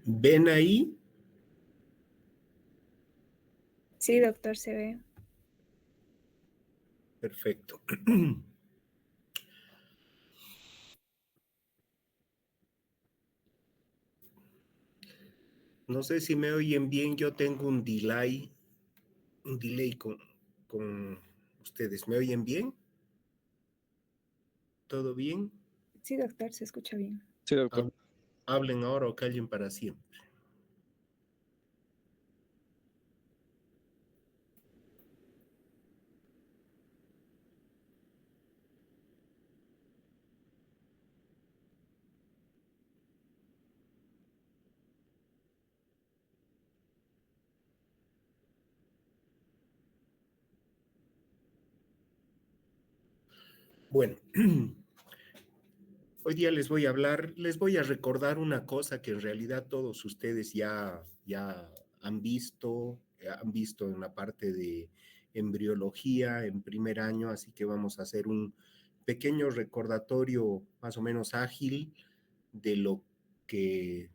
¿Ven ahí? Sí, doctor, se ve. Perfecto. No sé si me oyen bien, yo tengo un delay con ustedes. ¿Me oyen bien? ¿Todo bien? Sí, doctor, se escucha bien. Sí, doctor. Hablen ahora o callen para siempre. Bueno, hoy día les voy a recordar una cosa que en realidad todos ustedes ya han visto en la parte de embriología en primer año, así que vamos a hacer un pequeño recordatorio más o menos ágil de lo de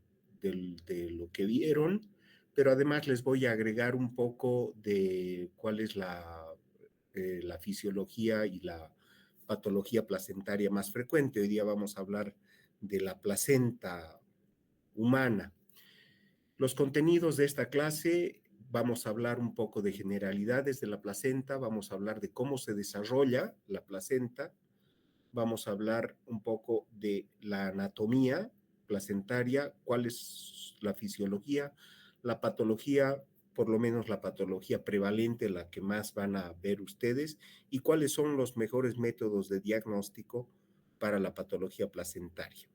lo que vieron, pero además les voy a agregar un poco de cuál es la fisiología y la patología placentaria más frecuente. Hoy día vamos a hablar de la placenta humana. Los contenidos de esta clase, vamos a hablar un poco de generalidades de la placenta, vamos a hablar de cómo se desarrolla la placenta, vamos a hablar un poco de la anatomía placentaria, cuál es la fisiología, la patología, por lo menos la patología prevalente, la que más van a ver ustedes, y cuáles son los mejores métodos de diagnóstico para la patología placentaria.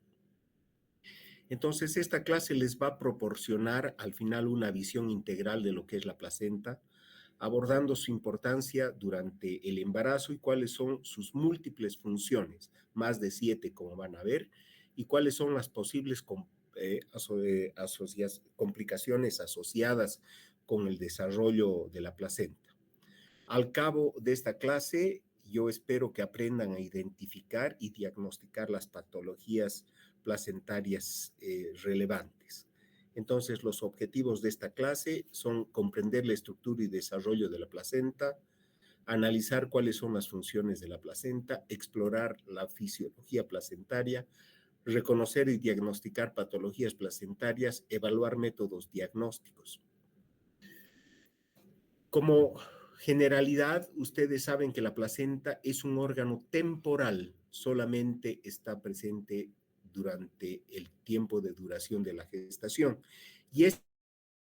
Entonces, esta clase les va a proporcionar al final una visión integral de lo que es la placenta, abordando su importancia durante el embarazo y cuáles son sus múltiples funciones, más de 7 como van a ver, y cuáles son las posibles complicaciones asociadas con el desarrollo de la placenta. Al cabo de esta clase, yo espero que aprendan a identificar y diagnosticar las patologías placentarias relevantes. Entonces, los objetivos de esta clase son comprender la estructura y desarrollo de la placenta, analizar cuáles son las funciones de la placenta, explorar la fisiología placentaria, reconocer y diagnosticar patologías placentarias, evaluar métodos diagnósticos. Como generalidad, ustedes saben que la placenta es un órgano temporal, solamente está presente durante el tiempo de duración de la gestación y es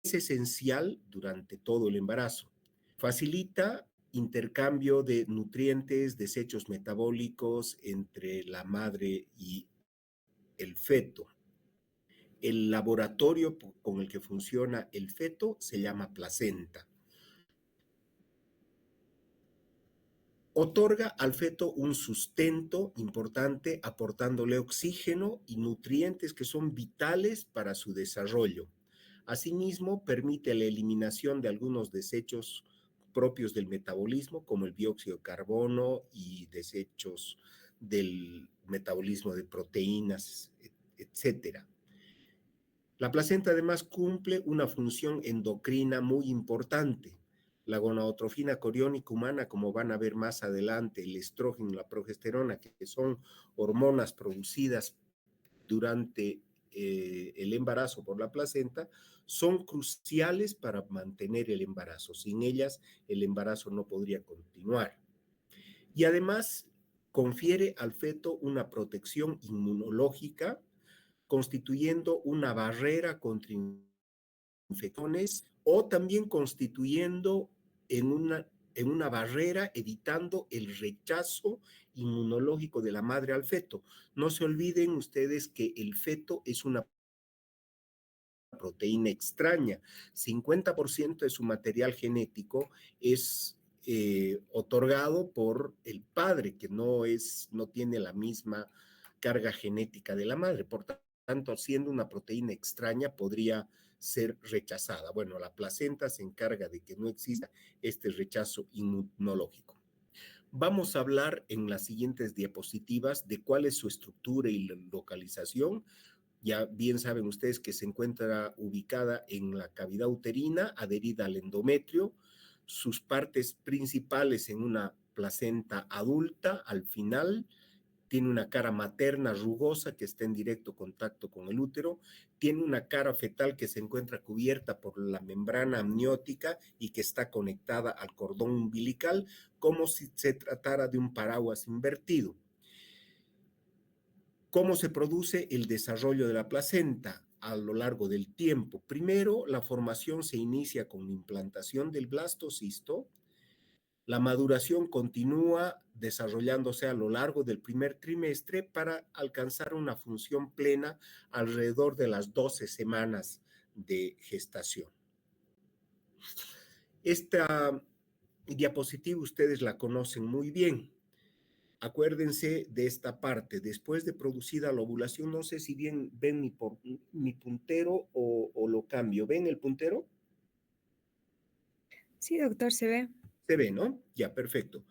esencial durante todo el embarazo. Facilita intercambio de nutrientes, desechos metabólicos entre la madre y el feto. El laboratorio con el que funciona el feto se llama placenta. Otorga al feto un sustento importante, aportándole oxígeno y nutrientes que son vitales para su desarrollo. Asimismo, permite la eliminación de algunos desechos propios del metabolismo, como el dióxido de carbono y desechos del metabolismo de proteínas, etc. La placenta además cumple una función endocrina muy importante. La gonadotrofina coriónica humana, como van a ver más adelante, el estrógeno y la progesterona, que son hormonas producidas durante el embarazo por la placenta, son cruciales para mantener el embarazo. Sin ellas, el embarazo no podría continuar. Y además, confiere al feto una protección inmunológica, constituyendo una barrera contra infecciones o también constituyendo en una barrera, evitando el rechazo inmunológico de la madre al feto. No se olviden ustedes que el feto es una proteína extraña. 50% de su material genético es otorgado por el padre, que no tiene la misma carga genética de la madre. Por tanto, siendo una proteína extraña, podría ser rechazada. Bueno, la placenta se encarga de que no exista este rechazo inmunológico. Vamos a hablar en las siguientes diapositivas de cuál es su estructura y la localización Ya bien saben ustedes que se encuentra ubicada en la cavidad uterina, adherida al endometrio, sus partes principales en una placenta adulta al final, tiene una cara materna rugosa que está en directo contacto con el útero, tiene una cara fetal que se encuentra cubierta por la membrana amniótica y que está conectada al cordón umbilical, como si se tratara de un paraguas invertido. ¿Cómo se produce el desarrollo de la placenta? A lo largo del tiempo. Primero, la formación se inicia con la implantación del blastocisto. La maduración continúa desarrollándose a lo largo del primer trimestre para alcanzar una función plena alrededor de las 12 semanas de gestación. Esta diapositiva ustedes la conocen muy bien. Acuérdense de esta parte. Después de producida la ovulación, no sé si bien ven mi puntero o lo cambio. ¿Ven el puntero? Sí, doctor, se ve. Se ve, ¿no? Ya, perfecto.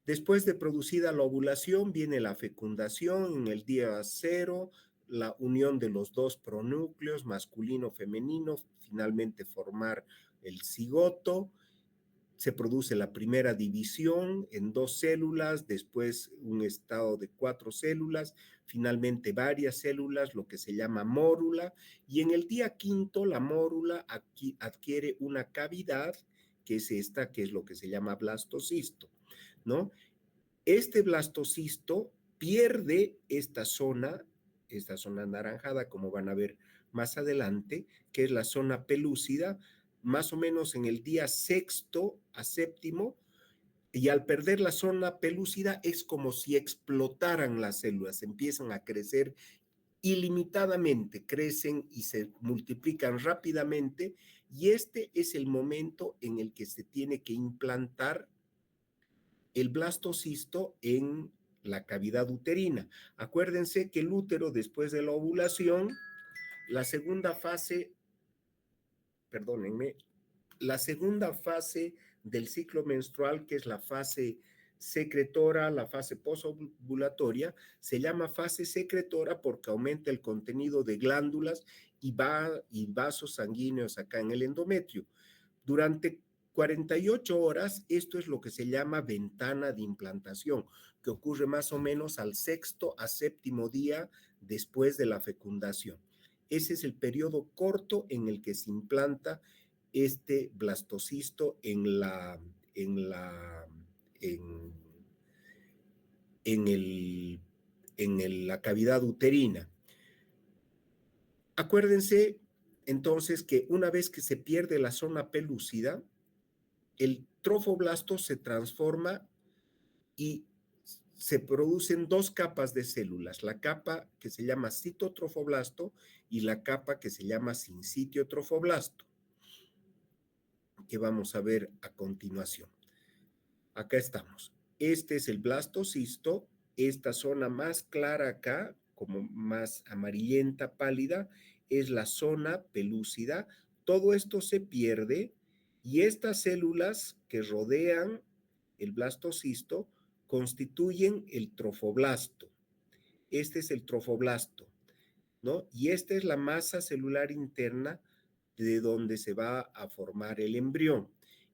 Después de producida la ovulación, viene la fecundación en el día 0, la unión de los dos pronúcleos, masculino-femenino, finalmente formar el cigoto. Se produce la primera división en 2 células, después un estado de 4 células, finalmente varias células, lo que se llama mórula, y en el día 5 la mórula adquiere una cavidad, que es esta, que es lo que se llama blastocisto, ¿no? Este blastocisto pierde esta zona anaranjada, como van a ver más adelante, que es la zona pelúcida, más o menos en el día 6º a 7º, y al perder la zona pelúcida es como si explotaran las células, empiezan a crecer ilimitadamente, crecen y se multiplican rápidamente, y este es el momento en el que se tiene que implantar el blastocisto en la cavidad uterina. Acuérdense que el útero, después de la ovulación, la segunda fase, perdónenme, la segunda fase del ciclo menstrual, que es la fase secretora, la fase posovulatoria, se llama fase secretora porque aumenta el contenido de glándulas y vasos sanguíneos acá en el endometrio. Durante 48 horas, esto es lo que se llama ventana de implantación, que ocurre más o menos al 6º a 7º día después de la fecundación. Ese es el periodo corto en el que se implanta este blastocisto en la cavidad uterina. Acuérdense entonces que una vez que se pierde la zona pelúcida, el trofoblasto se transforma y se producen 2 capas de células, la capa que se llama citotrofoblasto y la capa que se llama sincitio trofoblasto, que vamos a ver a continuación. Acá estamos. Este es el blastocisto, esta zona más clara acá, como más amarillenta, pálida, es la zona pelúcida. Todo esto se pierde y estas células que rodean el blastocisto constituyen el trofoblasto. Este es el trofoblasto, ¿no? Y esta es la masa celular interna de donde se va a formar el embrión.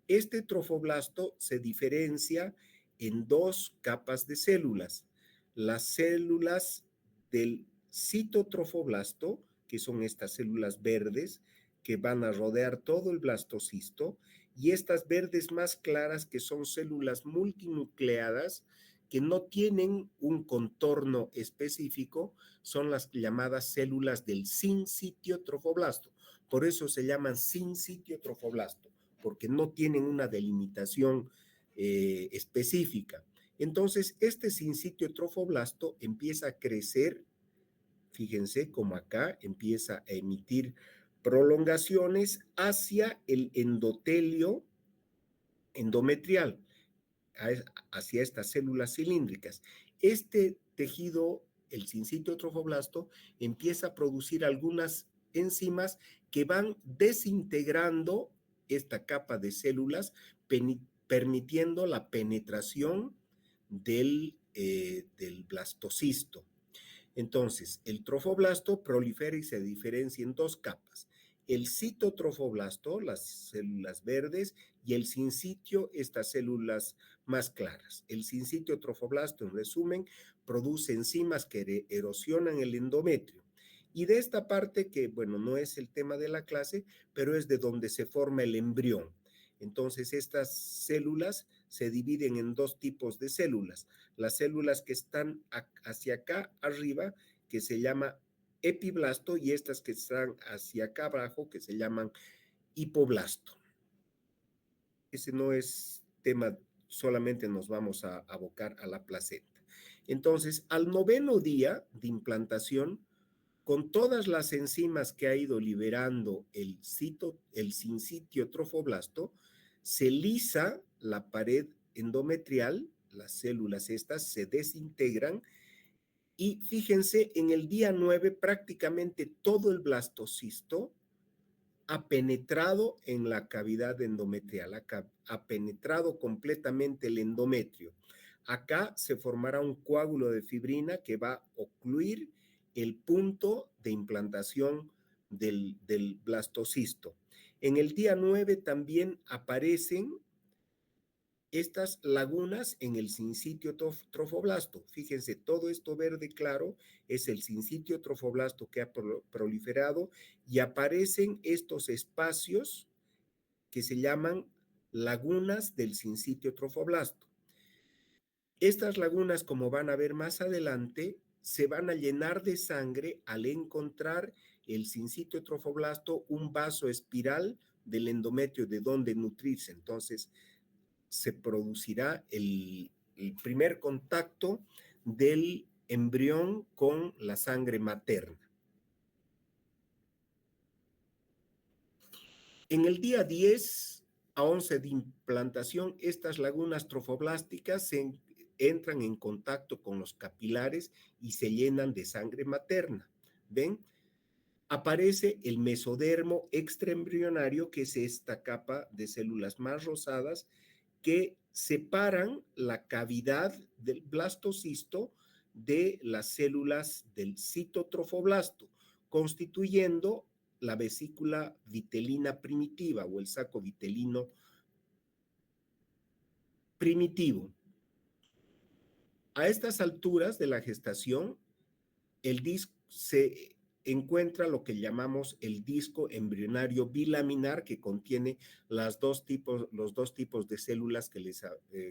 Este trofoblasto se diferencia en 2 capas de células. Las células del citotrofoblasto, que son estas células verdes que van a rodear todo el blastocisto, y estas verdes más claras que son células multinucleadas que no tienen un contorno específico, son las llamadas células del sincitio trofoblasto. Por eso se llaman sincitio trofoblasto, porque no tienen una delimitación específica. Entonces, este sincitio trofoblasto empieza a crecer, fíjense como acá empieza a emitir prolongaciones hacia el endotelio endometrial, hacia estas células cilíndricas. Este tejido, el sincitio trofoblasto, empieza a producir algunas enzimas que van desintegrando esta capa de células, permitiendo la penetración del blastocisto. Entonces, el trofoblasto prolifera y se diferencia en dos capas. El citotrofoblasto, las células verdes, y el sincitio, estas células más claras. El sincitio trofoblasto, en resumen, produce enzimas que erosionan el endometrio. Y de esta parte, que bueno, no es el tema de la clase, pero es de donde se forma el embrión. Entonces, estas células se dividen en dos tipos de células. Las células que están hacia acá arriba, que se llama epiblasto, y estas que están hacia acá abajo, que se llaman hipoblasto. Ese no es tema, solamente nos vamos a abocar a la placenta. Entonces, al 9º día de implantación, con todas las enzimas que ha ido liberando el sincitio trofoblasto, se lisa la pared endometrial, las células estas se desintegran y fíjense, en el día 9 prácticamente todo el blastocisto ha penetrado en la cavidad endometrial, ha penetrado completamente el endometrio. Acá se formará un coágulo de fibrina que va a ocluir el punto de implantación del blastocisto. En el día 9 también aparecen estas lagunas en el sincitio trofoblasto. Fíjense, todo esto verde claro es el sincitio trofoblasto que ha proliferado y aparecen estos espacios que se llaman lagunas del sincitio trofoblasto. Estas lagunas, como van a ver más adelante, se van a llenar de sangre al encontrar el sincitio trofoblasto un vaso espiral del endometrio de donde nutrirse. Entonces, se producirá el primer contacto del embrión con la sangre materna. En el día 10 a 11 de implantación, estas lagunas trofoblásticas entran en contacto con los capilares y se llenan de sangre materna. ¿Ven? Aparece el mesodermo extraembrionario, que es esta capa de células más rosadas que separan la cavidad del blastocisto de las células del citotrofoblasto, constituyendo la vesícula vitelina primitiva o el saco vitelino primitivo. A estas alturas de la gestación, el disco se encuentra lo que llamamos el disco embrionario bilaminar, que contiene los dos tipos de células que les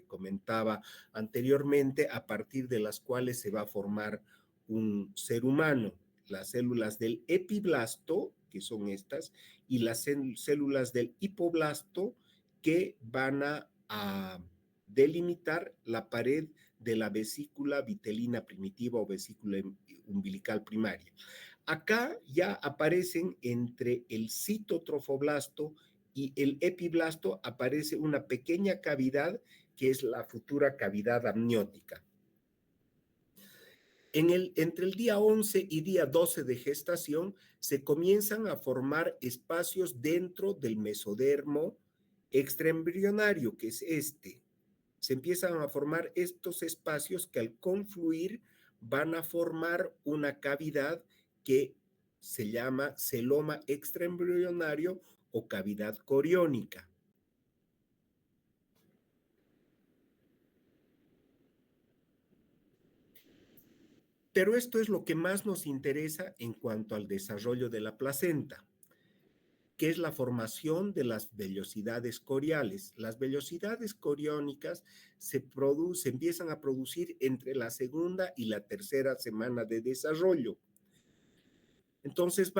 comentaba anteriormente, a partir de las cuales se va a formar un ser humano. Las células del epiblasto, que son estas, y las células del hipoblasto, que van a delimitar la pared de la vesícula vitelina primitiva o vesícula umbilical primaria. Acá ya aparecen entre el citotrofoblasto y el epiblasto, aparece una pequeña cavidad que es la futura cavidad amniótica. Entre el día 11 y día 12 de gestación se comienzan a formar espacios dentro del mesodermo extraembrionario, que es este. Se empiezan a formar estos espacios que al confluir van a formar una cavidad que se llama celoma extraembrionario o cavidad coriónica. Pero esto es lo que más nos interesa en cuanto al desarrollo de la placenta, que es la formación de las vellosidades coriales. Las vellosidades coriónicas se empiezan a producir entre la segunda y la tercera semana de desarrollo. Entonces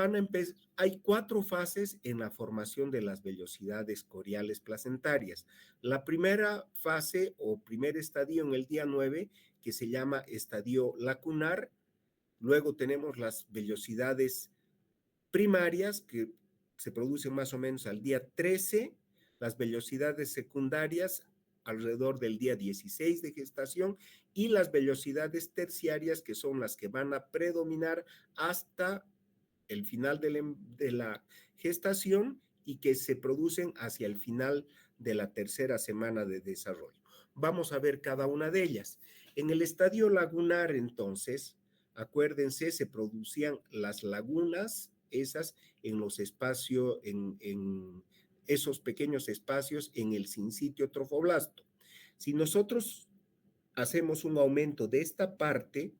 hay 4 fases en la formación de las vellosidades coriales placentarias. La primera fase o primer estadio en el día 9, que se llama estadio lacunar. Luego tenemos las vellosidades primarias, que se producen más o menos al día 13, las vellosidades secundarias alrededor del día 16 de gestación, y las vellosidades terciarias, que son las que van a predominar hasta el final de la gestación y que se producen hacia el final de la tercera semana de desarrollo. Vamos a ver cada una de ellas. En el estadio lagunar, entonces, Acuérdense, se producían las lagunas, esas en los espacios, en esos pequeños espacios en el sincitio trofoblasto. Si nosotros hacemos un aumento de esta parte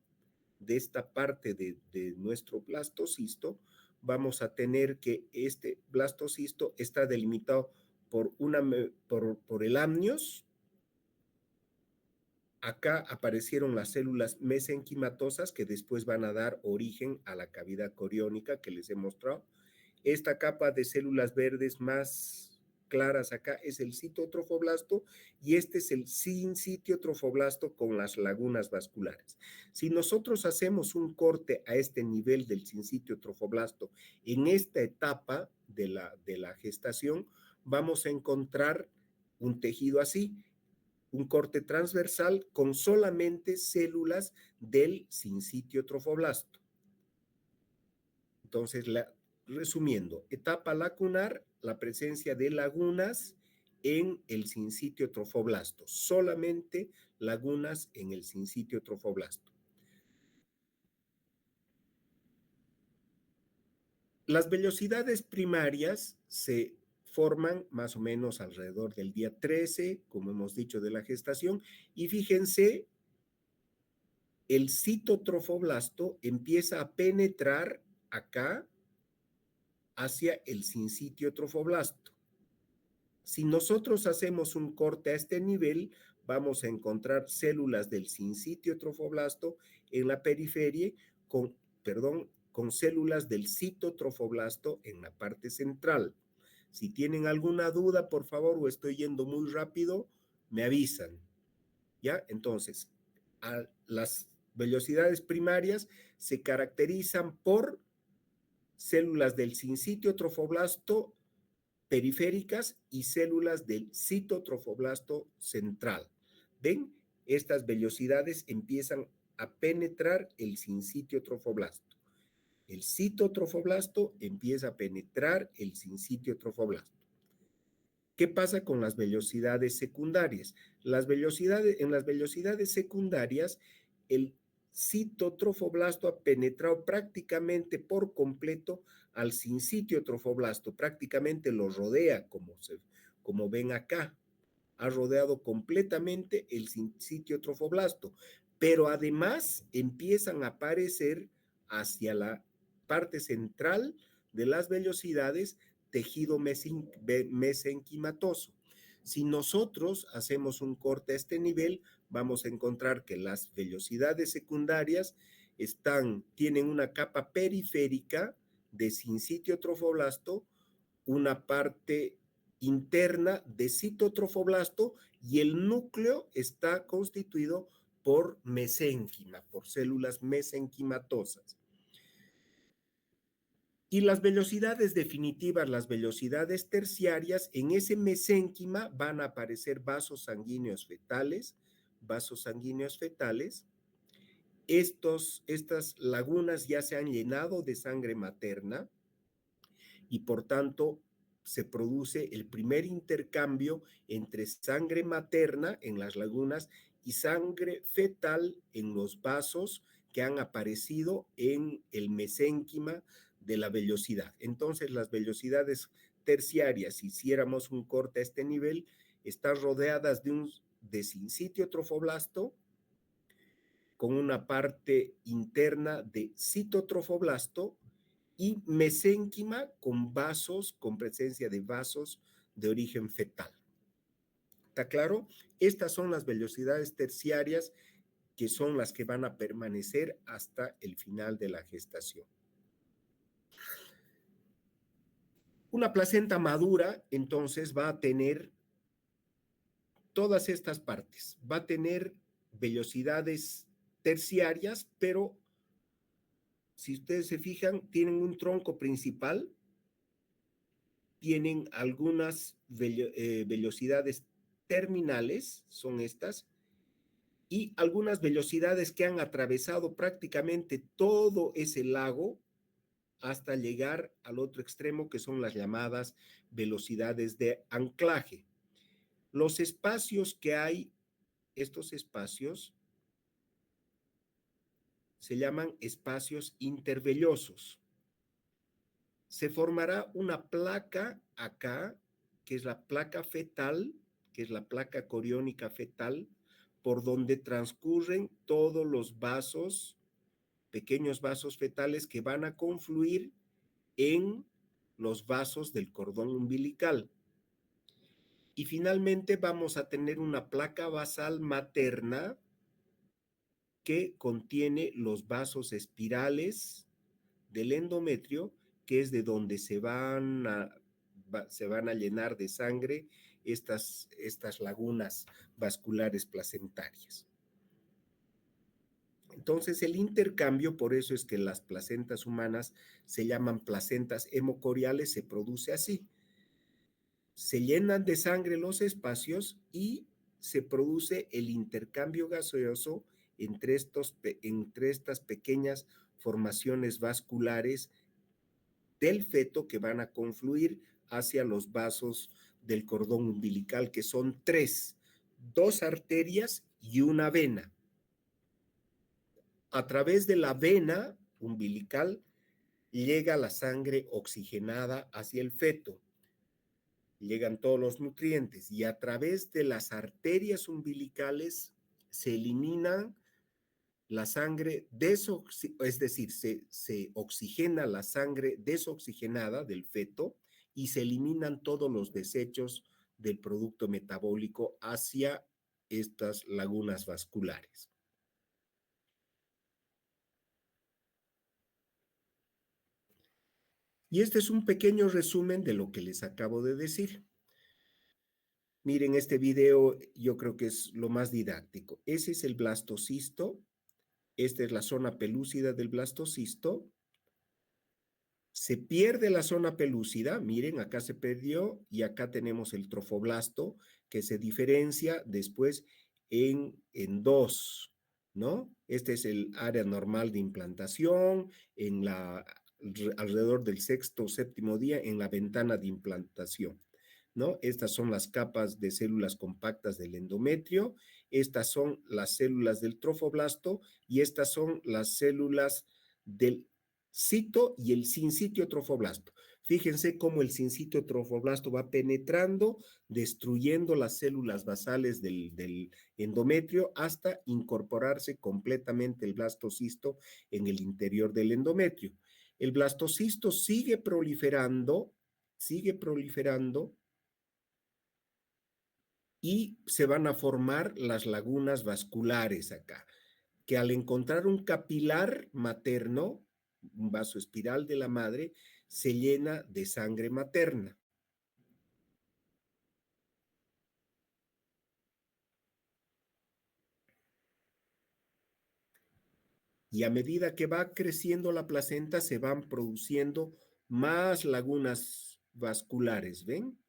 de nuestro blastocisto, vamos a tener que este blastocisto está delimitado por el amnios. Acá aparecieron las células mesenquimatosas que después van a dar origen a la cavidad coriónica que les he mostrado. Esta capa de células verdes más claras acá es el citotrofoblasto y este es el sincitio trofoblasto con las lagunas vasculares. Si nosotros hacemos un corte a este nivel del sincitio trofoblasto en esta etapa de la gestación, vamos a encontrar un tejido así, un corte transversal con solamente células del sincitio trofoblasto. Entonces, resumiendo, etapa lacunar, la presencia de lagunas en el sincitio trofoblasto, solamente lagunas en el sincitio trofoblasto. Las vellosidades primarias se forman más o menos alrededor del día 13, como hemos dicho, de la gestación, y fíjense, el citotrofoblasto empieza a penetrar acá hacia el sincitio trofoblasto. Si nosotros hacemos un corte a este nivel, vamos a encontrar células del sincitio trofoblasto en la periferia con células del citotrofoblasto en la parte central. Si tienen alguna duda, por favor, o estoy yendo muy rápido, me avisan. ¿Ya? Entonces, las vellosidades primarias se caracterizan por células del sincitio trofoblasto periféricas y células del citotrofoblasto central. ¿Ven? Estas vellosidades empiezan a penetrar el sincitio trofoblasto. El citotrofoblasto empieza a penetrar el sincitio trofoblasto. ¿Qué pasa con las vellosidades secundarias? En las vellosidades secundarias, el citotrofoblasto ha penetrado prácticamente por completo al sincitio trofoblasto, prácticamente lo rodea, como ven acá, ha rodeado completamente el sincitio trofoblasto, pero además empiezan a aparecer hacia la parte central de las vellosidades tejido mesenquimatoso. Si nosotros hacemos un corte a este nivel, vamos a encontrar que las vellosidades secundarias tienen una capa periférica de sincitio trofoblasto, una parte interna de citotrofoblasto y el núcleo está constituido por mesénquima, por células mesenquimatosas. Y las vellosidades definitivas, las vellosidades terciarias, en ese mesénquima van a aparecer vasos sanguíneos fetales, Estas lagunas ya se han llenado de sangre materna y por tanto se produce el primer intercambio entre sangre materna en las lagunas y sangre fetal en los vasos que han aparecido en el mesénquima de la vellosidad. Entonces, las vellosidades terciarias, si hiciéramos un corte a este nivel, están rodeadas de sincitio trofoblasto con una parte interna de citotrofoblasto y mesénquima con presencia de vasos de origen fetal. ¿Está claro? Estas son las vellosidades terciarias que son las que van a permanecer hasta el final de la gestación. Una placenta madura, entonces, va a tener todas estas partes. Va a tener vellosidades terciarias, pero si ustedes se fijan, tienen un tronco principal, tienen algunas vellosidades terminales, son estas, y algunas vellosidades que han atravesado prácticamente todo ese lago hasta llegar al otro extremo, que son las llamadas velocidades de anclaje. Los espacios que hay, estos espacios, se llaman espacios intervellosos. Se formará una placa acá, que es la placa fetal, que es la placa coriónica fetal, por donde transcurren todos los vasos, pequeños vasos fetales que van a confluir en los vasos del cordón umbilical. Y finalmente vamos a tener una placa basal materna que contiene los vasos espirales del endometrio, que es de donde se van a llenar de sangre estas lagunas vasculares placentarias. Entonces, el intercambio, por eso es que las placentas humanas se llaman placentas hemocoriales, se produce así. Se llenan de sangre los espacios y se produce el intercambio gaseoso entre estas pequeñas formaciones vasculares del feto que van a confluir hacia los vasos del cordón umbilical, que son 3, 2 arterias y una vena. A través de la vena umbilical llega la sangre oxigenada hacia el feto. Llegan todos los nutrientes y a través de las arterias umbilicales se elimina la sangre, es decir, se oxigena la sangre desoxigenada del feto y se eliminan todos los desechos del producto metabólico hacia estas lagunas vasculares. Y este es un pequeño resumen de lo que les acabo de decir. Miren, este video yo creo que es lo más didáctico. Ese es el blastocisto. Esta es la zona pelúcida del blastocisto. Se pierde la zona pelúcida, miren, acá se perdió y acá tenemos el trofoblasto que se diferencia después en dos, ¿no? Este es el área normal de implantación, alrededor del sexto o séptimo día en la ventana de implantación, ¿no? Estas son las capas de células compactas del endometrio, estas son las células del trofoblasto y estas son las células del cito y el sincitio trofoblasto. Fíjense cómo el sincitio trofoblasto va penetrando, destruyendo las células basales del endometrio hasta incorporarse completamente el blastocisto en el interior del endometrio. El blastocisto sigue proliferando y se van a formar las lagunas vasculares acá, que al encontrar un capilar materno, un vaso espiral de la madre, se llena de sangre materna. Y a medida que va creciendo la placenta, se van produciendo más lagunas vasculares, ¿ven?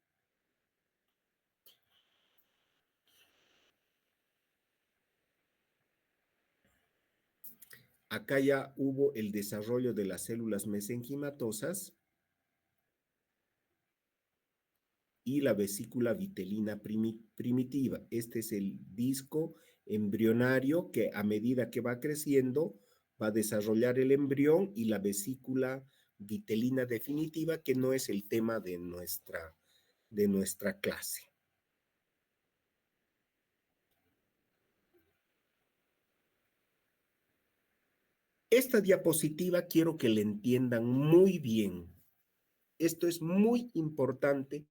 Acá ya hubo el desarrollo de las células mesenquimatosas y la vesícula vitelina primitiva. Este es el disco embrionario que a medida que va creciendo va a desarrollar el embrión y la vesícula vitelina definitiva, que no es el tema de nuestra clase. Esta diapositiva quiero que la entiendan muy bien. Esto es muy importante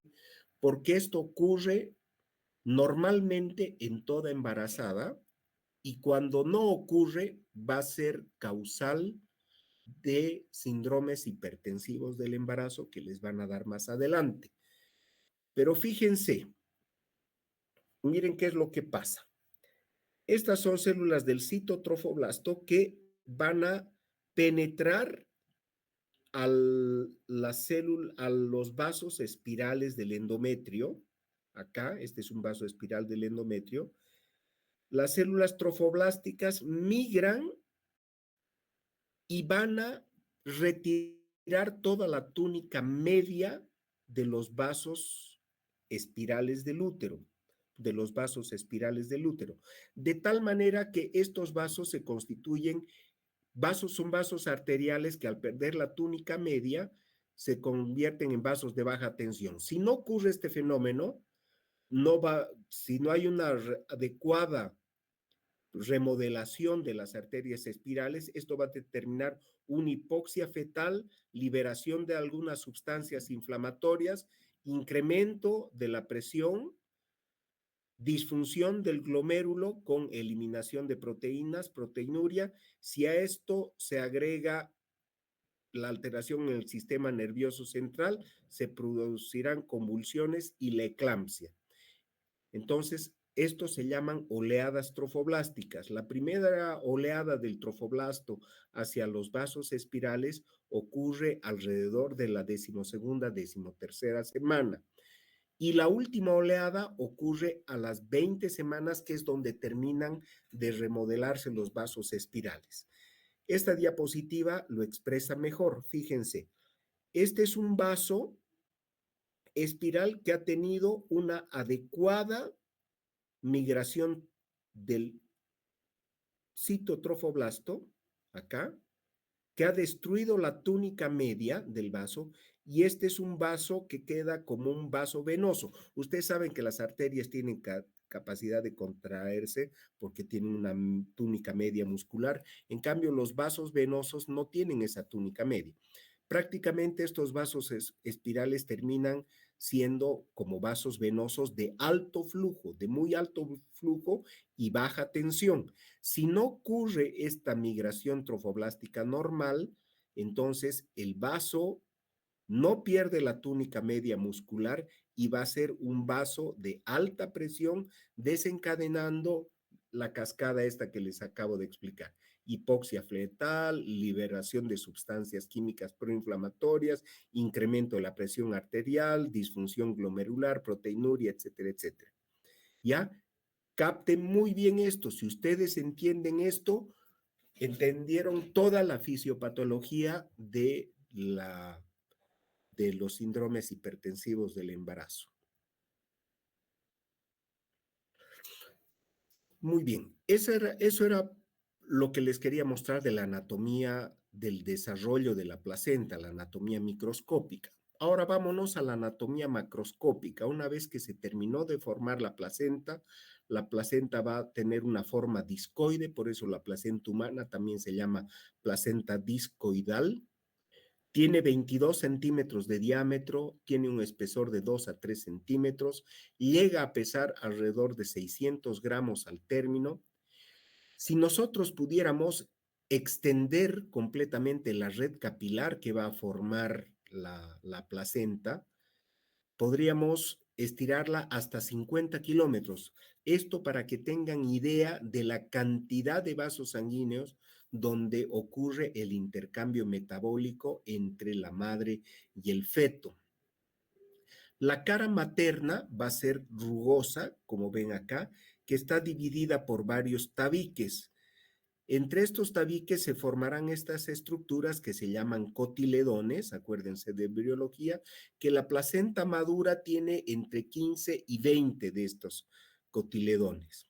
porque esto ocurre normalmente en toda embarazada y cuando no ocurre va a ser causal de síndromes hipertensivos del embarazo que les van a dar más adelante. Pero fíjense, miren qué es lo que pasa. Estas son células del citotrofoblasto que van a penetrar a los vasos espirales del endometrio. Acá, este es un vaso espiral del endometrio. Las células trofoblásticas migran y van a retirar toda la túnica media de los vasos espirales del útero, de tal manera que estos vasos se constituyen Vasos son vasos arteriales que al perder la túnica media se convierten en vasos de baja tensión. Si no ocurre este fenómeno, si no hay una adecuada remodelación de las arterias espirales, esto va a determinar una hipoxia fetal, liberación de algunas sustancias inflamatorias, incremento de la presión, disfunción del glomérulo con eliminación de proteínas, proteinuria. Si a esto se agrega la alteración en el sistema nervioso central, se producirán convulsiones y la eclampsia. Entonces, estos se llaman oleadas trofoblásticas. La primera oleada del trofoblasto hacia los vasos espirales ocurre alrededor de la 12ª, 13ª semana. Y la última oleada ocurre a las 20 semanas, que es donde terminan de remodelarse los vasos espirales. Esta diapositiva lo expresa mejor. Fíjense, este es un vaso espiral que ha tenido una adecuada migración del citotrofoblasto, acá, que ha destruido la túnica media del vaso, y este es un vaso que queda como un vaso venoso. Ustedes saben que las arterias tienen capacidad de contraerse porque tienen una túnica media muscular. En cambio, los vasos venosos no tienen esa túnica media. Prácticamente estos vasos espirales terminan siendo como vasos venosos de alto flujo, de muy alto flujo y baja tensión. Si no ocurre esta migración trofoblástica normal, entonces el vaso no pierde la túnica media muscular y va a ser un vaso de alta presión, desencadenando la cascada esta que les acabo de explicar. Hipoxia fetal, liberación de sustancias químicas proinflamatorias, incremento de la presión arterial, disfunción glomerular, proteinuria, etcétera, etcétera. ¿Ya? Capten muy bien esto. Si ustedes entienden esto, entendieron toda la fisiopatología de los síndromes hipertensivos del embarazo. Muy bien, eso era lo que les quería mostrar de la anatomía del desarrollo de la placenta, la anatomía microscópica. Ahora vámonos a la anatomía macroscópica. Una vez que se terminó de formar la placenta va a tener una forma discoide, por eso la placenta humana también se llama placenta discoidal. Tiene 22 centímetros de diámetro, tiene un espesor de 2 a 3 centímetros, llega a pesar alrededor de 600 gramos al término. Si nosotros pudiéramos extender completamente la red capilar que va a formar la placenta, podríamos estirarla hasta 50 kilómetros. Esto para que tengan idea de la cantidad de vasos sanguíneos donde ocurre el intercambio metabólico entre la madre y el feto. La cara materna va a ser rugosa, como ven acá, que está dividida por varios tabiques. Entre estos tabiques se formarán estas estructuras que se llaman cotiledones, acuérdense de embriología, que la placenta madura tiene entre 15 y 20 de estos cotiledones.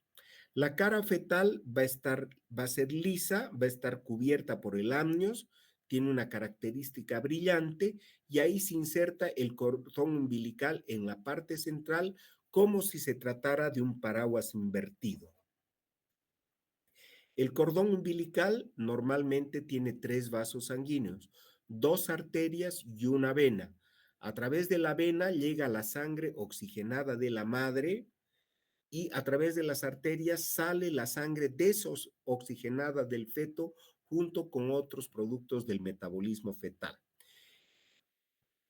La cara fetal va a ser lisa, va a estar cubierta por el amnios, tiene una característica brillante y ahí se inserta el cordón umbilical en la parte central como si se tratara de un paraguas invertido. El cordón umbilical normalmente tiene 3 vasos sanguíneos, 2 arterias y una vena. A través de la vena llega la sangre oxigenada de la madre y a través de las arterias sale la sangre desoxigenada del feto junto con otros productos del metabolismo fetal.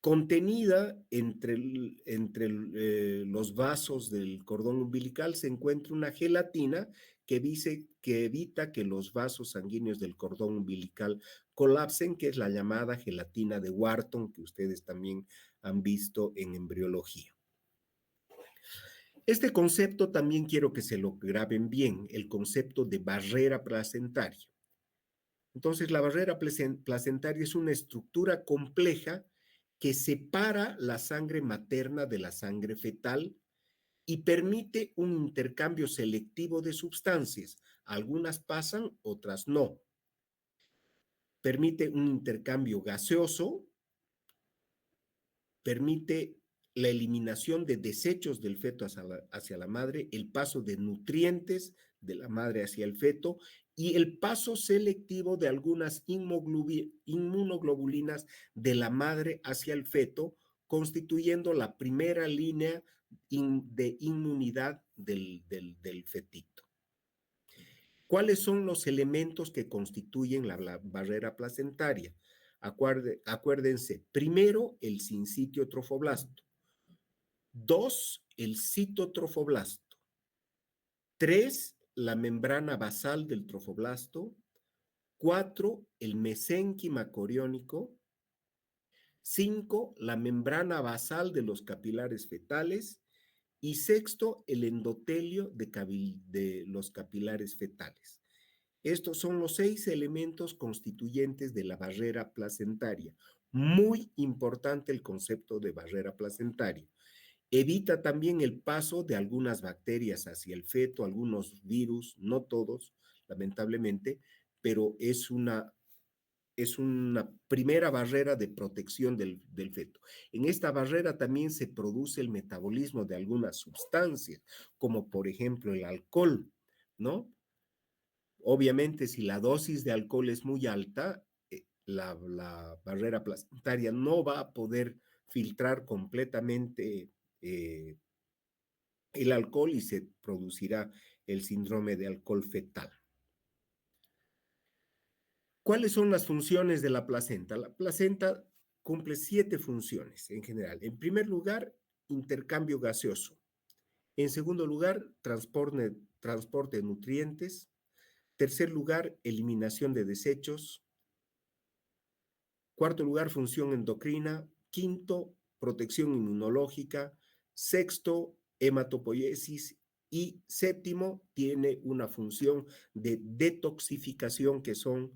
Contenida entre los vasos del cordón umbilical se encuentra una gelatina que evita que los vasos sanguíneos del cordón umbilical colapsen, que es la llamada gelatina de Wharton, que ustedes también han visto en embriología. Este concepto también quiero que se lo graben bien, el concepto de barrera placentaria. Entonces, la barrera placentaria es una estructura compleja que separa la sangre materna de la sangre fetal y permite un intercambio selectivo de sustancias. Algunas pasan, otras no. permite un intercambio gaseoso, permite la eliminación de desechos del feto hacia la madre, el paso de nutrientes de la madre hacia el feto y el paso selectivo de algunas inmunoglobulinas de la madre hacia el feto, constituyendo la primera línea de inmunidad del fetito. ¿Cuáles son los elementos que constituyen la barrera placentaria? Acuérdense, primero, el sincitio trofoblasto. 2, el citotrofoblasto. 3, la membrana basal del trofoblasto. 4, el mesénquima coriónico. 5, la membrana basal de los capilares fetales. Y sexto, el endotelio de los capilares fetales. Estos son los 6 elementos constituyentes de la barrera placentaria. Muy importante el concepto de barrera placentaria. Evita también el paso de algunas bacterias hacia el feto, algunos virus, no todos, lamentablemente, pero es una primera barrera de protección del feto. En esta barrera también se produce el metabolismo de algunas sustancias, como por ejemplo el alcohol, ¿no? Obviamente, si la dosis de alcohol es muy alta, la barrera placentaria no va a poder filtrar completamente el alcohol y se producirá el síndrome de alcohol fetal. ¿Cuáles son las funciones de la placenta? La placenta cumple 7 funciones en general. En primer lugar, intercambio gaseoso. En segundo lugar, transporte de nutrientes. Tercer lugar, eliminación de desechos. Cuarto lugar, función endocrina. Quinto, protección inmunológica. Sexto, hematopoiesis. Y séptimo, tiene una función de detoxificación, que son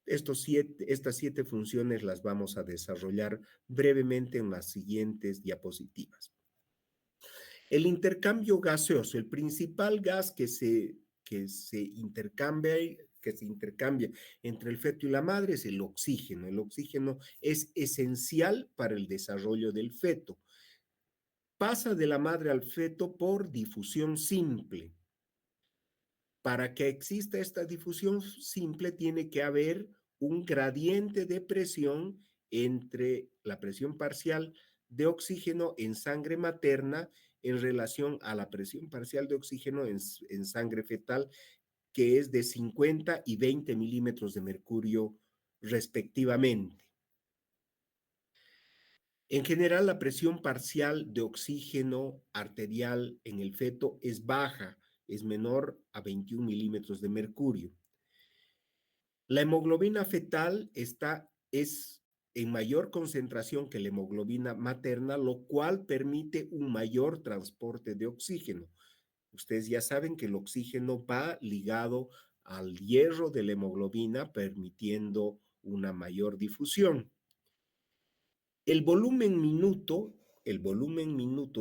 estas 7 funciones las vamos a desarrollar brevemente en las siguientes diapositivas. El intercambio gaseoso, el principal gas que se intercambia entre el feto y la madre es el oxígeno. El oxígeno es esencial para el desarrollo del feto. Pasa de la madre al feto por difusión simple. Para que exista esta difusión simple, tiene que haber un gradiente de presión entre la presión parcial de oxígeno en sangre materna en relación a la presión parcial de oxígeno en sangre fetal, que es de 50 y 20 milímetros de mercurio respectivamente. En general, la presión parcial de oxígeno arterial en el feto es baja, es menor a 21 milímetros de mercurio. La hemoglobina fetal es en mayor concentración que la hemoglobina materna, lo cual permite un mayor transporte de oxígeno. Ustedes ya saben que el oxígeno va ligado al hierro de la hemoglobina, permitiendo una mayor difusión. El volumen minuto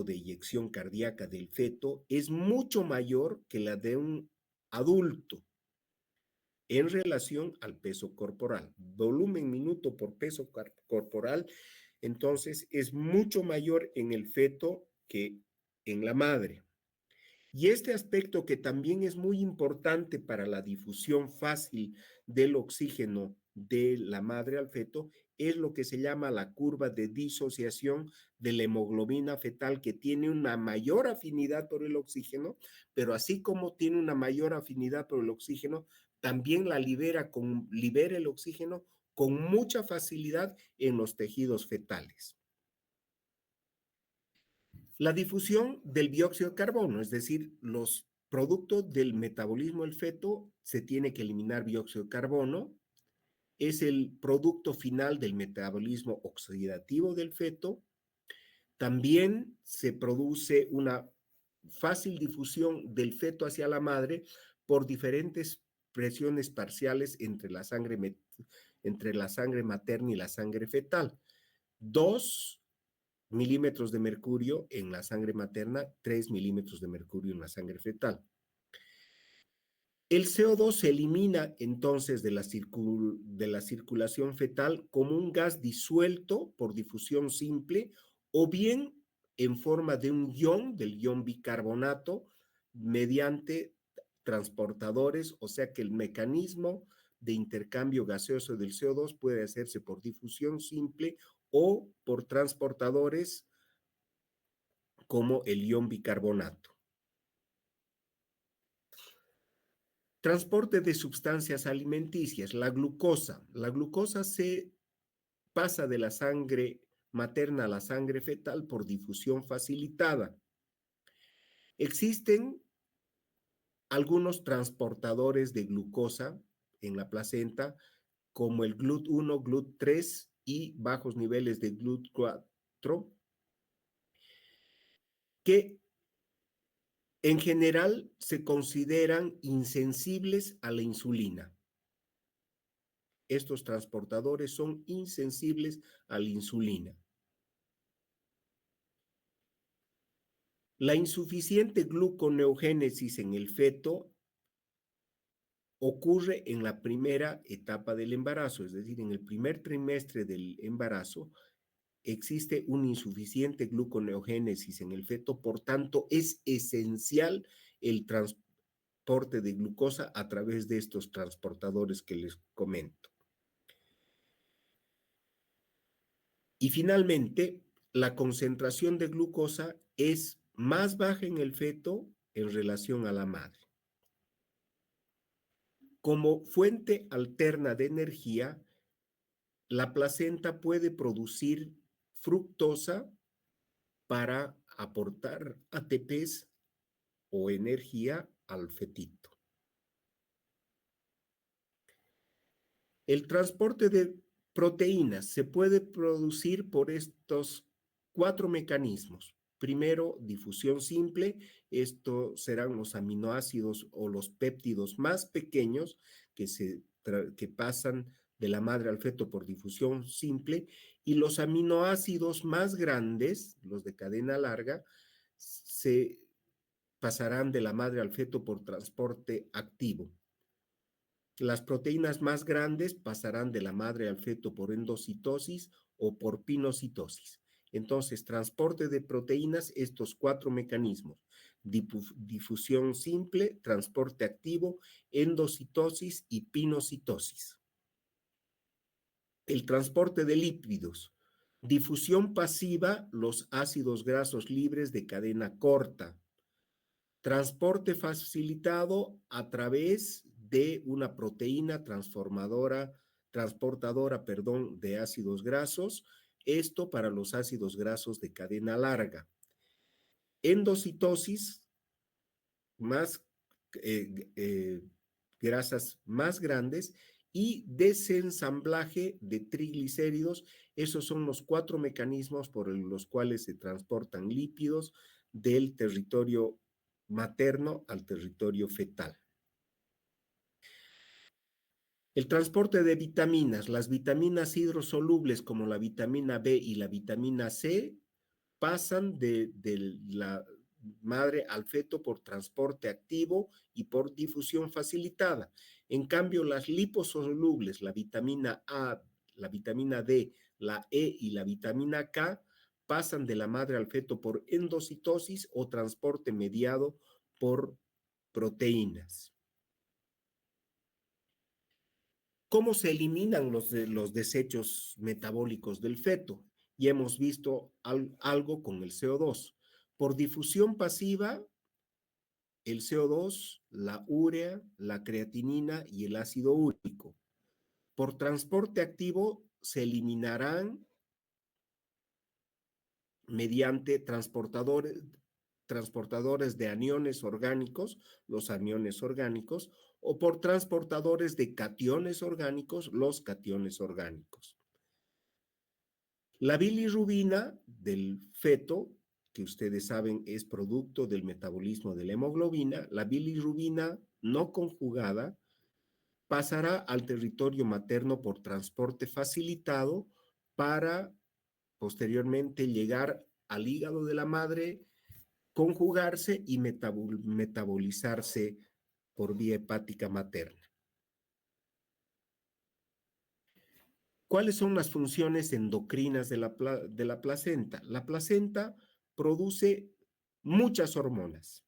de eyección cardíaca del feto es mucho mayor que la de un adulto en relación al peso corporal. Volumen minuto por peso corporal, entonces, es mucho mayor en el feto que en la madre. Y este aspecto, que también es muy importante para la difusión fácil del oxígeno de la madre al feto, es lo que se llama la curva de disociación de la hemoglobina fetal, que tiene una mayor afinidad por el oxígeno, pero así como tiene una mayor afinidad por el oxígeno, también libera el oxígeno con mucha facilidad en los tejidos fetales. La difusión del dióxido de carbono, es decir, los productos del metabolismo del feto, se tiene que eliminar dióxido de carbono, es el producto final del metabolismo oxidativo del feto. También se produce una fácil difusión del feto hacia la madre por diferentes presiones parciales entre la sangre materna y la sangre fetal. 2 milímetros de mercurio en la sangre materna, 3 milímetros de mercurio en la sangre fetal. El CO2 se elimina entonces de la circulación fetal como un gas disuelto por difusión simple o bien en forma de un ion, del ion bicarbonato, mediante transportadores, o sea que el mecanismo de intercambio gaseoso del CO2 puede hacerse por difusión simple o por transportadores como el ion bicarbonato. Transporte de sustancias alimenticias, la glucosa. La glucosa se pasa de la sangre materna a la sangre fetal por difusión facilitada. Existen algunos transportadores de glucosa en la placenta, como el GLUT1, GLUT3 y bajos niveles de GLUT4, que en general se consideran insensibles a la insulina. Estos transportadores son insensibles a la insulina. La insuficiente gluconeogénesis en el feto ocurre en la primera etapa del embarazo, es decir, en el primer trimestre del embarazo existe una insuficiente gluconeogénesis en el feto, por tanto es esencial el transporte de glucosa a través de estos transportadores que les comento. Y finalmente, la concentración de glucosa es más baja en el feto en relación a la madre. Como fuente alterna de energía, la placenta puede producir fructosa para aportar ATPs o energía al fetito. El transporte de proteínas se puede producir por estos 4 mecanismos. Primero, difusión simple. Estos serán los aminoácidos o los péptidos más pequeños que pasan de la madre al feto por difusión simple, y los aminoácidos más grandes, los de cadena larga, se pasarán de la madre al feto por transporte activo. Las proteínas más grandes pasarán de la madre al feto por endocitosis o por pinocitosis. Entonces, transporte de proteínas, estos 4 mecanismos: difusión simple, transporte activo, endocitosis y pinocitosis. El transporte de lípidos: difusión pasiva, los ácidos grasos libres de cadena corta. Transporte facilitado a través de una proteína transportadora, de ácidos grasos, esto para los ácidos grasos de cadena larga. Endocitosis, más grasas más grandes, y desensamblaje de triglicéridos. Esos son los 4 mecanismos por los cuales se transportan lípidos del territorio materno al territorio fetal. El transporte de vitaminas. Las vitaminas hidrosolubles como la vitamina B y la vitamina C pasan de la madre al feto por transporte activo y por difusión facilitada. En cambio, las liposolubles, la vitamina A, la vitamina D, la E y la vitamina K, pasan de la madre al feto por endocitosis o transporte mediado por proteínas. ¿Cómo se eliminan los desechos metabólicos del feto? Y hemos visto algo con el CO2. Por difusión pasiva, el CO2, la urea, la creatinina y el ácido úrico. Por transporte activo, se eliminarán mediante transportadores de aniones orgánicos, los aniones orgánicos, o por transportadores de cationes orgánicos, los cationes orgánicos. La bilirrubina del feto, que ustedes saben es producto del metabolismo de la hemoglobina, la bilirrubina no conjugada pasará al territorio materno por transporte facilitado para posteriormente llegar al hígado de la madre, conjugarse y metabolizarse por vía hepática materna. ¿Cuáles son las funciones endocrinas de la placenta? La placenta produce muchas hormonas,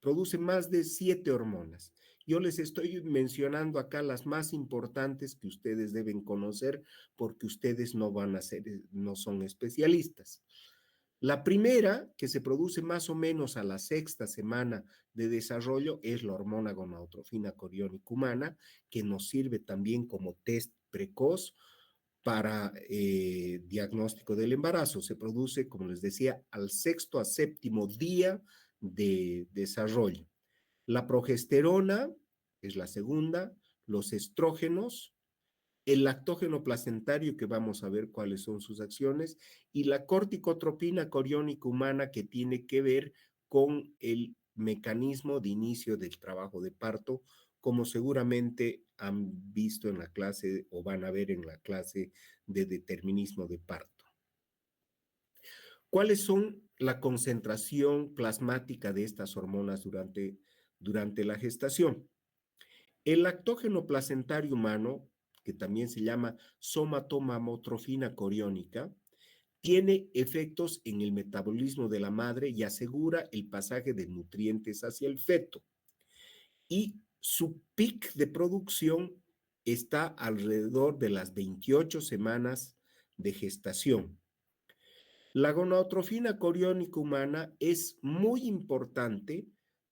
produce más de 7 hormonas. Yo les estoy mencionando acá las más importantes que ustedes deben conocer porque ustedes no son especialistas. La primera, que se produce más o menos a la 6ª semana de desarrollo, es la hormona gonadotrofina coriónica humana, que nos sirve también como test precoz para diagnóstico del embarazo. Se produce, como les decía, al 6º a 7º día de desarrollo. La progesterona es la segunda, los estrógenos, el lactógeno placentario, que vamos a ver cuáles son sus acciones, y la corticotropina coriónica humana, que tiene que ver con el mecanismo de inicio del trabajo de parto, como seguramente han visto en la clase o van a ver en la clase de determinismo de parto. ¿Cuáles son la concentración plasmática de estas hormonas durante la gestación? El lactógeno placentario humano, que también se llama somatomamotrofina coriónica, tiene efectos en el metabolismo de la madre y asegura el pasaje de nutrientes hacia el feto. Y su pic de producción está alrededor de las 28 semanas de gestación. La gonadotrofina coriónica humana es muy importante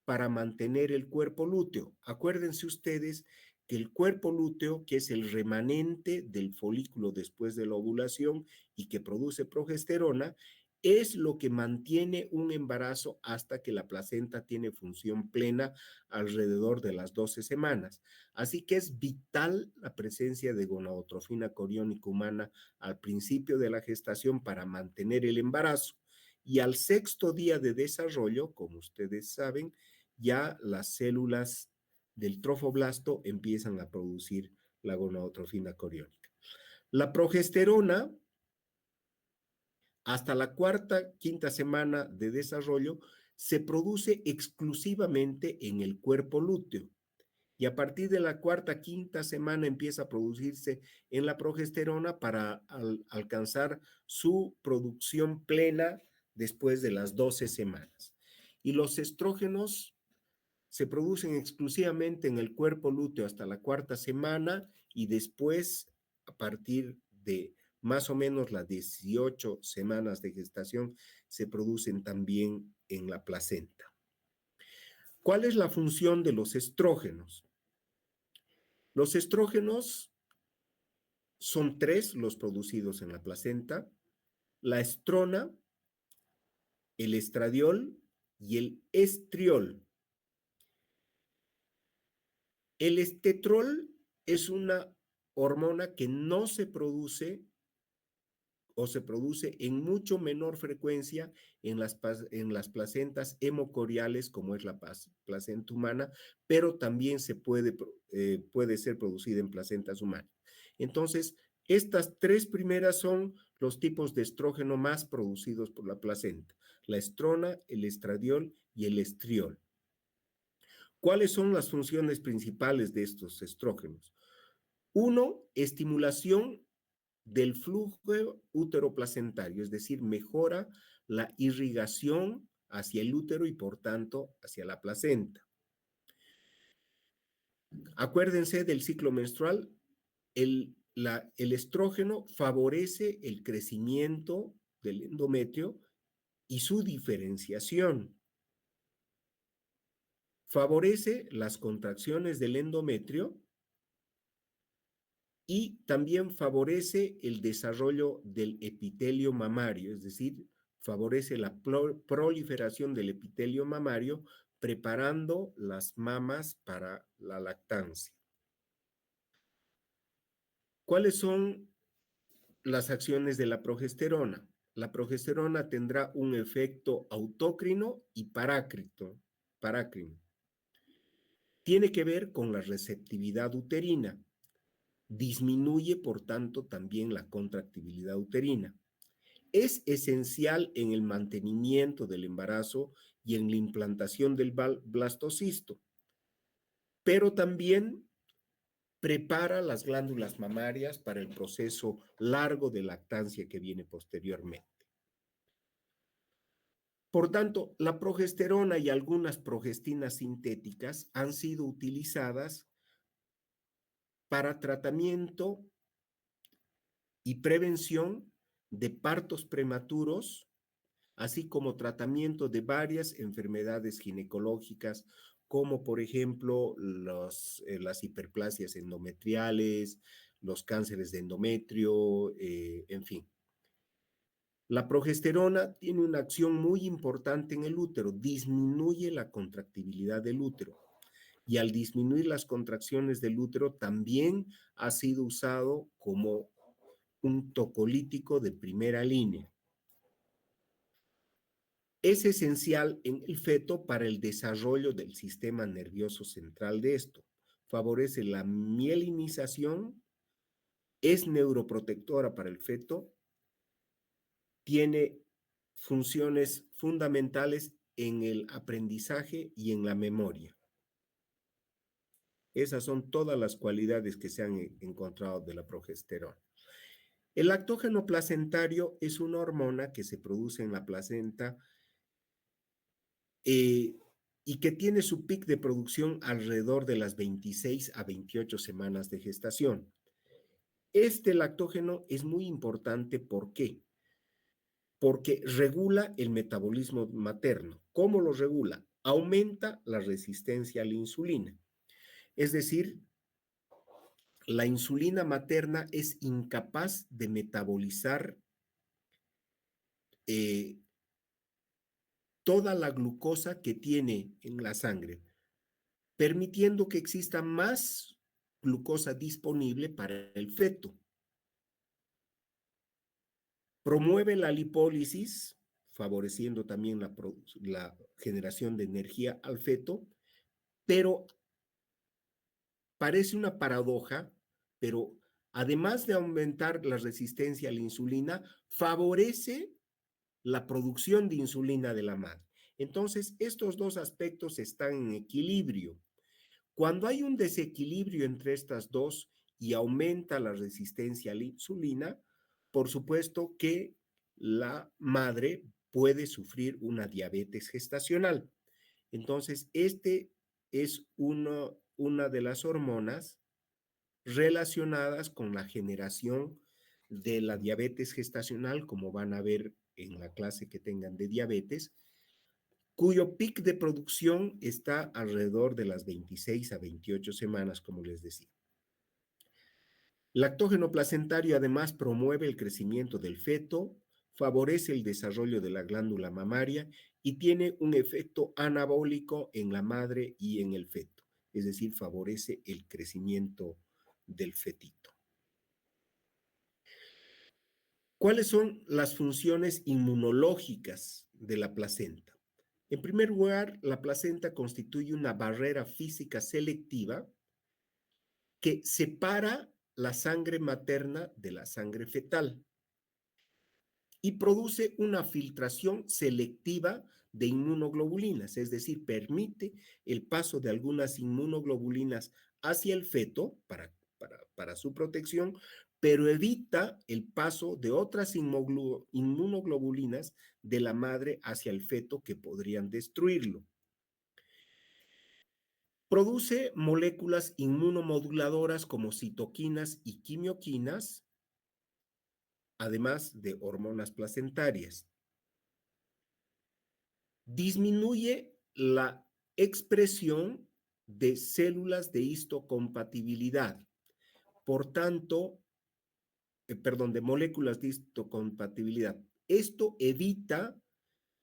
para mantener el cuerpo lúteo. Acuérdense ustedes que el cuerpo lúteo, que es el remanente del folículo después de la ovulación y que produce progesterona, es lo que mantiene un embarazo hasta que la placenta tiene función plena alrededor de las 12 semanas. Así que es vital la presencia de gonadotrofina coriónica humana al principio de la gestación para mantener el embarazo. Y al 6º día de desarrollo, como ustedes saben, ya las células del trofoblasto empiezan a producir la gonadotrofina coriónica. La progesterona, hasta la 4ª, 5ª semana de desarrollo, se produce exclusivamente en el cuerpo lúteo. Y a partir de la 4ª, 5ª semana empieza a producirse en la progesterona para alcanzar su producción plena después de las 12 semanas. Y los estrógenos se producen exclusivamente en el cuerpo lúteo hasta la 4ª semana y después, a partir de más o menos las 18 semanas de gestación, se producen también en la placenta. ¿Cuál es la función de los estrógenos? Los estrógenos son 3 los producidos en la placenta: la estrona, el estradiol y el estriol. El estetrol es una hormona que no se produce o se produce en mucho menor frecuencia en las placentas hemocoriales, como es la placenta humana, pero también puede ser producida en placentas humanas. Entonces, estas 3 primeras son los tipos de estrógeno más producidos por la placenta: la estrona, el estradiol y el estriol. ¿Cuáles son las funciones principales de estos estrógenos? 1, estimulación del flujo uteroplacentario, es decir, mejora la irrigación hacia el útero y por tanto hacia la placenta. Acuérdense del ciclo menstrual, el estrógeno favorece el crecimiento del endometrio y su diferenciación. Favorece las contracciones del endometrio y también favorece el desarrollo del epitelio mamario, es decir, favorece la proliferación del epitelio mamario, preparando las mamas para la lactancia. ¿Cuáles son las acciones de la progesterona? La progesterona tendrá un efecto autócrino y parácrino. Tiene que ver con la receptividad uterina. Disminuye, por tanto, también la contractibilidad uterina. Es esencial en el mantenimiento del embarazo y en la implantación del blastocisto. pero también prepara las glándulas mamarias para el proceso largo de lactancia que viene posteriormente. Por tanto, la progesterona y algunas progestinas sintéticas han sido utilizadas para tratamiento y prevención de partos prematuros, así como tratamiento de varias enfermedades ginecológicas, como por ejemplo las hiperplasias endometriales, los cánceres de endometrio, en fin. La progesterona tiene una acción muy importante en el útero, disminuye la contractibilidad del útero y al disminuir las contracciones del útero también ha sido usado como un tocolítico de primera línea. Es esencial en el feto para el desarrollo del sistema nervioso central de esto. Favorece la mielinización, es neuroprotectora para el feto, tiene funciones fundamentales en el aprendizaje y en la memoria. Esas son todas las cualidades que se han encontrado de la progesterona. El lactógeno placentario es una hormona que se produce en la placenta y que tiene su pic de producción alrededor de las 26 a 28 semanas de gestación. Este lactógeno es muy importante, ¿por qué? Porque regula el metabolismo materno. ¿Cómo lo regula? Aumenta la resistencia a la insulina. Es decir, la insulina materna es incapaz de metabolizar eh, toda la glucosa que tiene en la sangre, permitiendo que exista más glucosa disponible para el feto. Promueve la lipólisis, favoreciendo también la generación de energía al feto, pero parece una paradoja, pero además de aumentar la resistencia a la insulina, favorece la producción de insulina de la madre. Entonces, estos dos aspectos están en equilibrio. Cuando hay un desequilibrio entre estas dos y aumenta la resistencia a la insulina, por supuesto que la madre puede sufrir una diabetes gestacional. Entonces, este es una de las hormonas relacionadas con la generación de la diabetes gestacional, como van a ver en la clase que tengan de diabetes, cuyo pic de producción está alrededor de las 26 a 28 semanas, como les decía. Lactógeno placentario además promueve el crecimiento del feto, favorece el desarrollo de la glándula mamaria y tiene un efecto anabólico en la madre y en el feto, es decir, favorece el crecimiento del fetito. ¿Cuáles son las funciones inmunológicas de la placenta? En primer lugar, la placenta constituye una barrera física selectiva que separa la sangre materna de la sangre fetal y produce una filtración selectiva de inmunoglobulinas, es decir, permite el paso de algunas inmunoglobulinas hacia el feto para su protección, pero evita el paso de otras inmunoglobulinas de la madre hacia el feto que podrían destruirlo. Produce moléculas inmunomoduladoras como citoquinas y quimioquinas, además de hormonas placentarias. Disminuye la expresión de células de histocompatibilidad. Por tanto, de moléculas de histocompatibilidad. Esto evita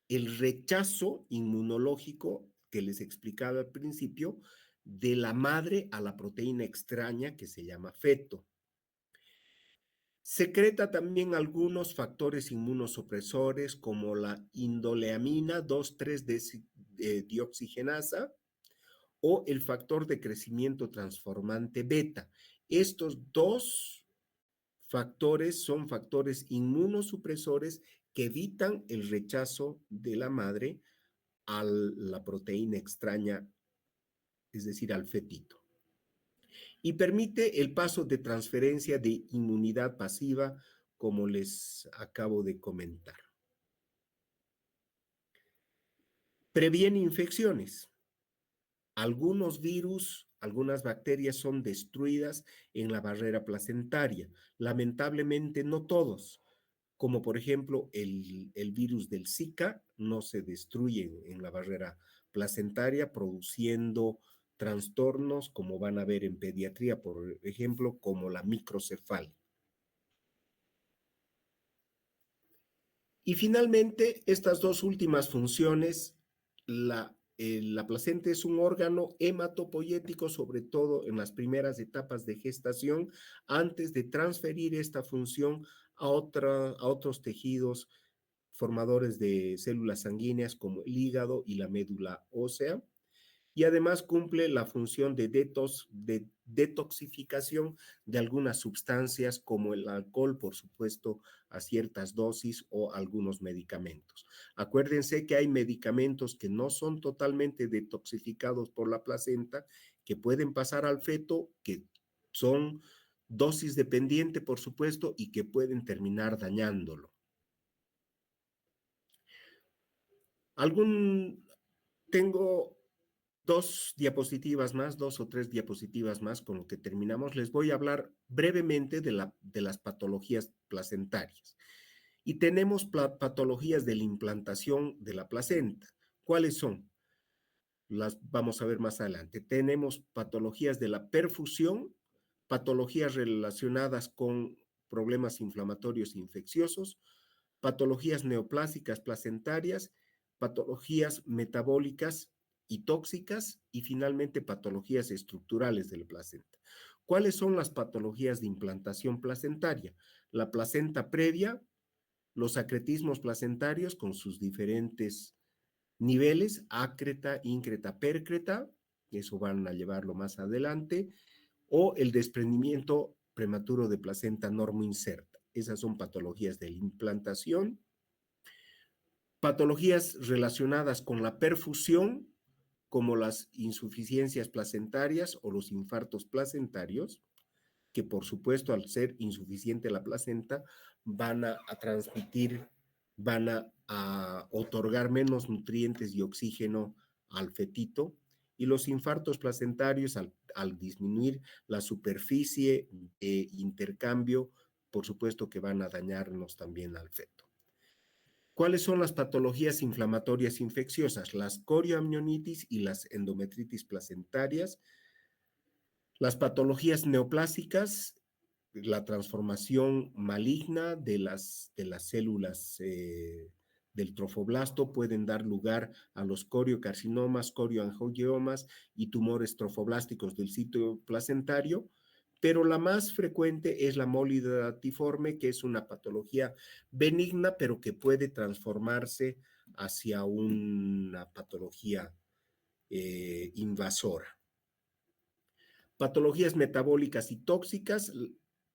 el rechazo inmunológico que les explicaba al principio de la madre a la proteína extraña que se llama feto. Secreta también algunos factores inmunosupresores como la indoleamina 2,3-dioxigenasa o el factor de crecimiento transformante beta. Estos dos factores son factores inmunosupresores que evitan el rechazo de la madre a la proteína extraña es decir, al fetito. Y permite el paso de transferencia de inmunidad pasiva, como les acabo de comentar. Previene infecciones. Algunos virus, algunas bacterias son destruidas en la barrera placentaria. Lamentablemente no todos, como por ejemplo el virus del Zika no se destruye en la barrera placentaria, produciendo trastornos como van a ver en pediatría, por ejemplo, como la microcefalia. Y finalmente, estas dos últimas funciones, la placenta es un órgano hematopoyético, sobre todo en las primeras etapas de gestación, antes de transferir esta función a otros tejidos formadores de células sanguíneas como el hígado y la médula ósea. Y además cumple la función de detoxificación de algunas sustancias como el alcohol, por supuesto, a ciertas dosis o algunos medicamentos. Acuérdense que hay medicamentos que no son totalmente detoxificados por la placenta, que pueden pasar al feto, que son dosis dependiente, por supuesto, y que pueden terminar dañándolo. Tengo dos o tres diapositivas más con lo que terminamos. Les voy a hablar brevemente de las patologías placentarias. Y tenemos patologías de la implantación de la placenta. ¿Cuáles son? Las vamos a ver más adelante. Tenemos patologías de la perfusión, patologías relacionadas con problemas inflamatorios e infecciosos, patologías neoplásicas placentarias, patologías metabólicas y tóxicas y finalmente patologías estructurales de la placenta. ¿Cuáles son las patologías de implantación placentaria? La placenta previa, los acretismos placentarios con sus diferentes niveles, ácreta, íncreta, pércreta, eso van a llevarlo más adelante, o el desprendimiento prematuro de placenta normoinserta. Esas son patologías de la implantación. Patologías relacionadas con la perfusión, como las insuficiencias placentarias o los infartos placentarios, que por supuesto al ser insuficiente la placenta van a transmitir, van a otorgar menos nutrientes y oxígeno al fetito, y los infartos placentarios al disminuir la superficie de intercambio, por supuesto que van a dañarnos también al feto. ¿Cuáles son las patologías inflamatorias infecciosas? Las corioamnionitis y las endometritis placentarias. Las patologías neoplásicas, la transformación maligna de las células del trofoblasto pueden dar lugar a los coriocarcinomas, corioangiomas y tumores trofoblásticos del sitio placentario, pero la más frecuente es la molidatiforme, que es una patología benigna, pero que puede transformarse hacia una patología invasora. Patologías metabólicas y tóxicas,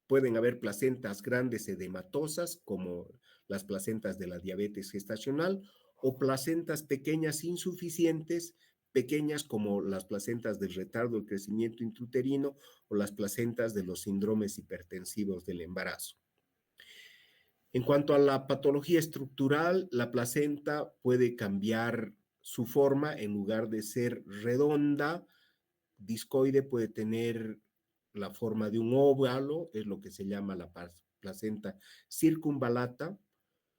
pueden haber placentas grandes edematosas, como las placentas de la diabetes gestacional, o placentas pequeñas insuficientes, pequeñas como las placentas del retardo del crecimiento intrauterino o las placentas de los síndromes hipertensivos del embarazo. En cuanto a la patología estructural, la placenta puede cambiar su forma. En lugar de ser redonda, discoide, puede tener la forma de un óvalo, es lo que se llama la placenta circunvalata.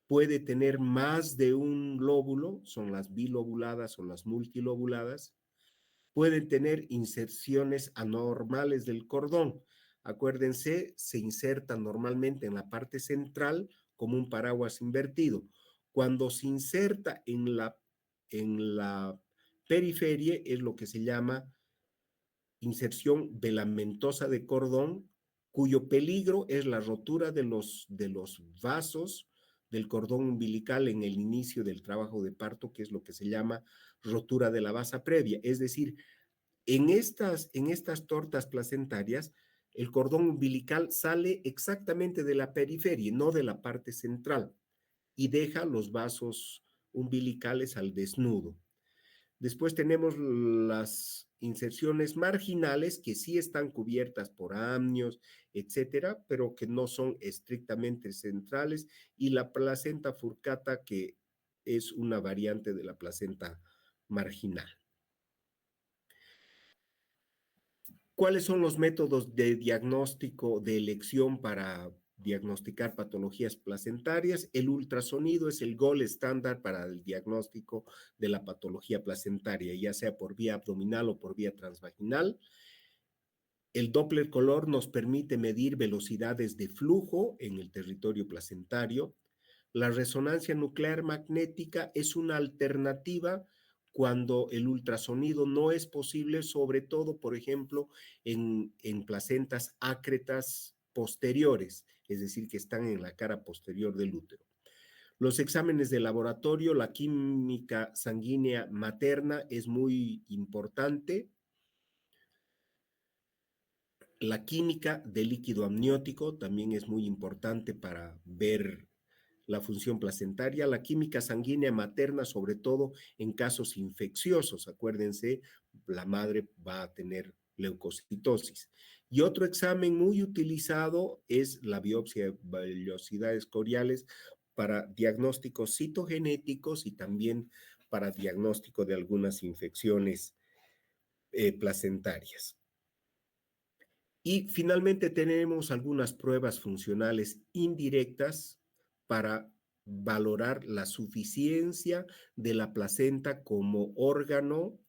Puede tener más de un lóbulo, son las bilobuladas o las multilobuladas. Pueden tener inserciones anormales del cordón. Acuérdense, se inserta normalmente en la parte central como un paraguas invertido. Cuando se inserta en la periferia es lo que se llama inserción velamentosa de cordón, cuyo peligro es la rotura de los vasos del cordón umbilical en el inicio del trabajo de parto, que es lo que se llama rotura de la vasa previa. Es decir, en estas tortas placentarias, el cordón umbilical sale exactamente de la periferia, no de la parte central, y deja los vasos umbilicales al desnudo. Después tenemos las inserciones marginales que sí están cubiertas por amnios, etcétera, pero que no son estrictamente centrales, y la placenta furcata, que es una variante de la placenta marginal. ¿Cuáles son los métodos de diagnóstico de elección para diagnosticar patologías placentarias? El ultrasonido es el gold estándar para el diagnóstico de la patología placentaria, ya sea por vía abdominal o por vía transvaginal. El Doppler color nos permite medir velocidades de flujo en el territorio placentario. La resonancia nuclear magnética es una alternativa cuando el ultrasonido no es posible, sobre todo, por ejemplo, en placentas ácretas posteriores, es decir, que están en la cara posterior del útero. Los exámenes de laboratorio, la química sanguínea materna es muy importante. La química del líquido amniótico también es muy importante para ver la función placentaria. La química sanguínea materna, sobre todo en casos infecciosos. Acuérdense, la madre va a tener leucocitosis. Y otro examen muy utilizado es la biopsia de vellosidades coriales para diagnósticos citogenéticos y también para diagnóstico de algunas infecciones placentarias. Y finalmente tenemos algunas pruebas funcionales indirectas para valorar la suficiencia de la placenta como órgano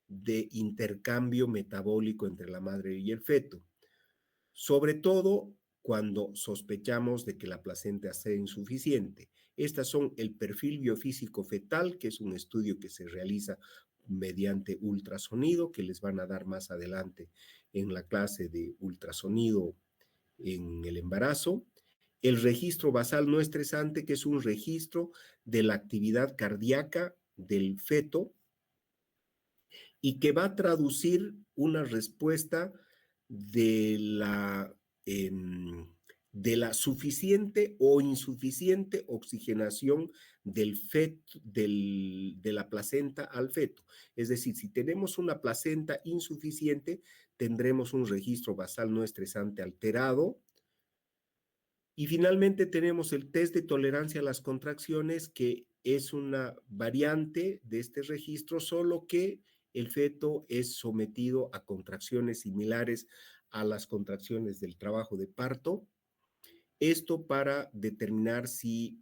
de intercambio metabólico entre la madre y el feto, sobre todo cuando sospechamos de que la placenta sea insuficiente. Estas son el perfil biofísico fetal, que es un estudio que se realiza mediante ultrasonido, que les van a dar más adelante en la clase de ultrasonido en el embarazo. El registro basal no estresante, que es un registro de la actividad cardíaca del feto y que va a traducir una respuesta de eh, de la suficiente o insuficiente oxigenación de la placenta al feto. Es decir, si tenemos una placenta insuficiente, tendremos un registro basal no estresante alterado. Y finalmente tenemos el test de tolerancia a las contracciones, que es una variante de este registro, solo que el feto es sometido a contracciones similares a las contracciones del trabajo de parto. Esto para determinar si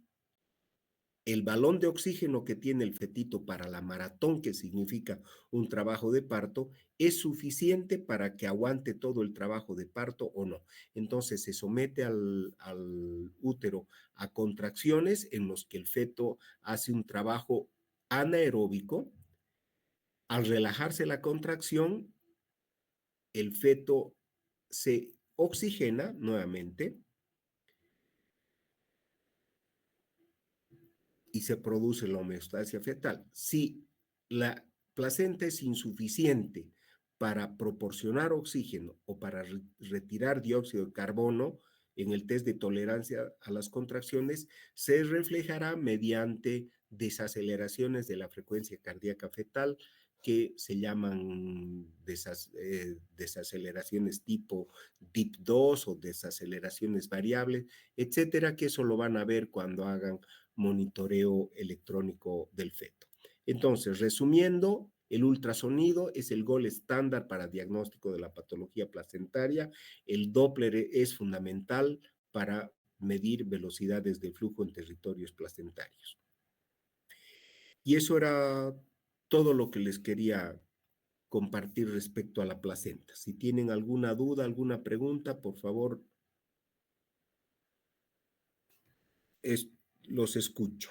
el balón de oxígeno que tiene el fetito para la maratón, que significa un trabajo de parto, es suficiente para que aguante todo el trabajo de parto o no. Entonces se somete al útero a contracciones en los que el feto hace un trabajo anaeróbico. Al relajarse la contracción, el feto se oxigena nuevamente y se produce la homeostasia fetal. Si la placenta es insuficiente para proporcionar oxígeno o para retirar dióxido de carbono, en el test de tolerancia a las contracciones se reflejará mediante desaceleraciones de la frecuencia cardíaca fetal, que se llaman desaceleraciones tipo DIP2 o desaceleraciones variables, etcétera, que eso lo van a ver cuando hagan monitoreo electrónico del feto. Entonces, resumiendo, el ultrasonido es el gold estándar para diagnóstico de la patología placentaria. El Doppler es fundamental para medir velocidades de flujo en territorios placentarios. Y eso era todo lo que les quería compartir respecto a la placenta. Si tienen alguna duda, alguna pregunta, por favor, los escucho.